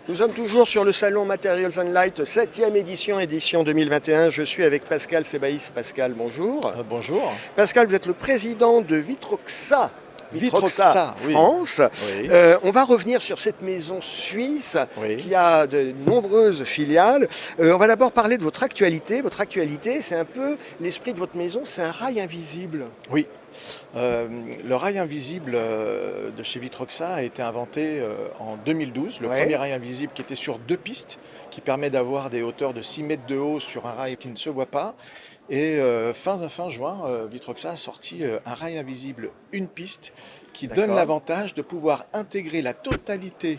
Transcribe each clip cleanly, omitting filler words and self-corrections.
Nous sommes toujours sur le salon Materials and Light, 7e édition 2021. Je suis avec Pascal Sébaïs. Pascal, bonjour. Bonjour. Pascal, vous êtes le président de Vitroxa. Vitroxa, oui. France. Oui. On va revenir sur cette maison suisse Oui. qui a de nombreuses filiales. On va d'abord parler de votre actualité. Votre actualité, c'est un peu l'esprit de votre maison, c'est un rail invisible. Oui. Le rail invisible de chez Vitroxa a été inventé en 2012. Le premier rail invisible qui était sur 2 pistes, qui permet d'avoir des hauteurs de 6 mètres de haut sur un rail qui ne se voit pas. Et fin juin, Vitroxa a sorti un rail invisible, une piste, qui donne l'avantage de pouvoir intégrer la totalité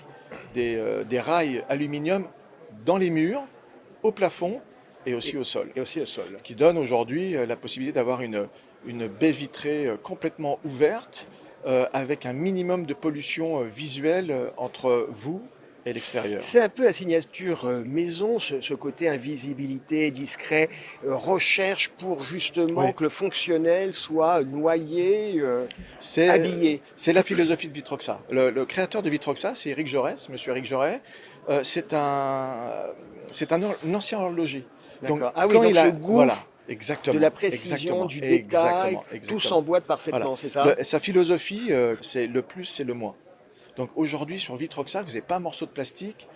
des rails aluminium dans les murs, au plafond et aussi au sol. Ce qui donne aujourd'hui la possibilité d'avoir une baie vitrée complètement ouverte, avec un minimum de pollution visuelle entre vous et l'extérieur. C'est un peu la signature maison, ce côté invisibilité, discret, recherche pour justement que le fonctionnel soit noyé, habillé. C'est la philosophie de Vitroxa. Le créateur de Vitroxa, c'est Éric Jaurès, monsieur Éric Jaurès. C'est un ancien horloger. Donc, donc ce goût exactement, de la précision, du détail, tout s'emboîte parfaitement, c'est ça? Sa philosophie, c'est le plus, c'est le moins. Donc aujourd'hui, sur Vitroxa, vous n'avez pas un morceau de plastique,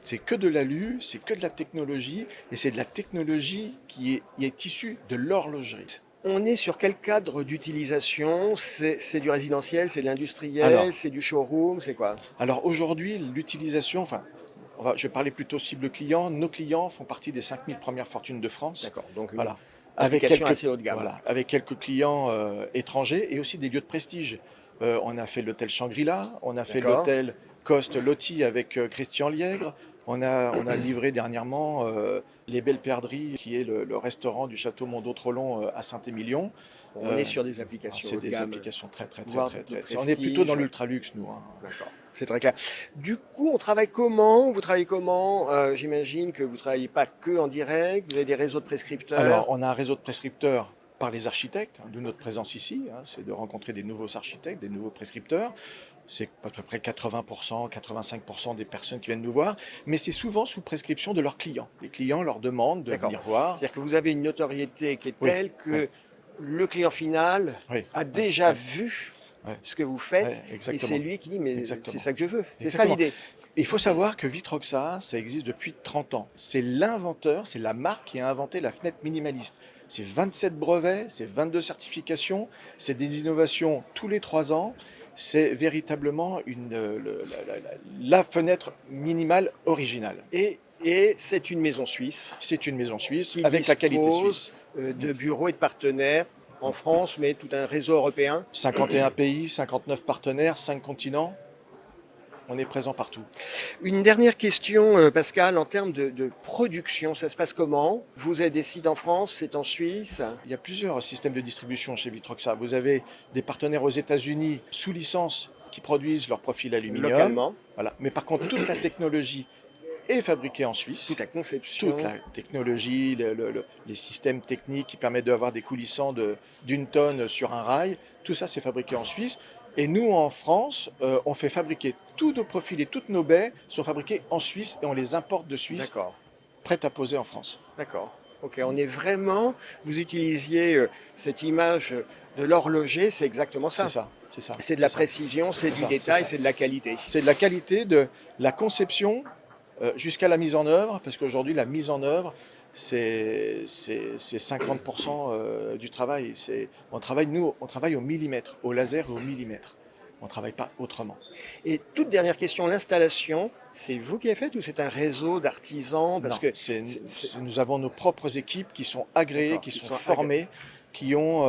c'est que de l'alu, c'est que de la technologie, et c'est de la technologie qui est issue de l'horlogerie. On est sur quel cadre d'utilisation? C'est du résidentiel, c'est de l'industriel, c'est du showroom, c'est quoi? Alors aujourd'hui, l'utilisation, je vais parler plutôt cible client. Nos clients font partie des 5000 premières fortunes de France. D'accord, donc voilà. Avec quelques, assez haut de gamme. Voilà, avec quelques clients étrangers et aussi des lieux de prestige. On a fait l'hôtel Shangri-La, on a fait l'hôtel Coste Loti avec Christian Liègre. On a livré dernièrement les Belles Perdrix, qui est le restaurant du château Mondot-Trolon à Saint-Émilion. On est sur des applications c'est haut de des gamme, applications très. On prestige. est plutôt dans l'ultra-luxe, nous. D'accord, c'est très clair. Du coup, on travaille comment? Vous travaillez comment? J'imagine que vous ne travaillez pas que en direct, vous avez des réseaux de prescripteurs. Alors, on a un réseau de prescripteurs par les architectes, d'où notre présence ici, c'est de rencontrer des nouveaux architectes, des nouveaux prescripteurs. C'est à peu près 80%, 85% des personnes qui viennent nous voir, mais c'est souvent sous prescription de leurs clients. Les clients leur demandent de venir voir. C'est-à-dire que vous avez une notoriété qui est telle que le client final a déjà vu ce que vous faites, et c'est lui qui dit mais c'est ça que je veux, c'est ça l'idée. Il faut savoir que Vitroxa, ça existe depuis 30 ans. C'est l'inventeur, c'est la marque qui a inventé la fenêtre minimaliste. C'est 27 brevets, c'est 22 certifications, c'est des innovations tous les 3 ans. C'est véritablement la fenêtre minimale originale. Et c'est une maison suisse. C'est une maison suisse avec la qualité suisse. De bureaux et de partenaires en France, mais tout un réseau européen. 51 pays, 59 partenaires, 5 continents. On est présent partout. Une dernière question, Pascal, en termes de production, ça se passe comment? Vous avez des sites en France, c'est en Suisse? Il y a plusieurs systèmes de distribution chez Vitroxa. Vous avez des partenaires aux États-Unis sous licence qui produisent leur profil aluminium. Localement. Voilà. Mais par contre, toute la technologie est fabriquée en Suisse. Toute la conception. Toute la technologie, les systèmes techniques qui permettent d'avoir des coulissants d'une tonne sur un rail, tout ça c'est fabriqué en Suisse. Et nous, en France, on fait fabriquer tous nos profils et toutes nos baies sont fabriquées en Suisse et on les importe de Suisse, prêtes à poser en France. D'accord. Ok, on est vraiment... Vous utilisiez cette image de l'horloger, c'est exactement ça. C'est ça. C'est de la précision, c'est du détail, c'est de la qualité. C'est de la qualité, de la conception jusqu'à la mise en œuvre, parce qu'aujourd'hui, la mise en œuvre, c'est 50% du travail. On travaille au millimètre, au laser et au millimètre. On ne travaille pas autrement. Et toute dernière question, l'installation, c'est vous qui avez fait ou c'est un réseau d'artisans? Nous avons nos propres équipes qui sont agréées, qui sont formées, qui ont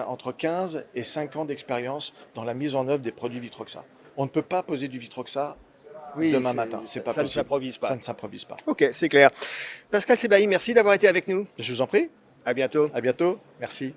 entre 15 et 5 ans d'expérience dans la mise en œuvre des produits Vitroxa. On ne peut pas poser du Vitroxa demain matin. C'est pas possible. Ça ne s'improvise pas. Ça ne s'improvise pas. Ok, c'est clair. Pascal Sébaïs, merci d'avoir été avec nous. Je vous en prie. À bientôt. À bientôt. Merci.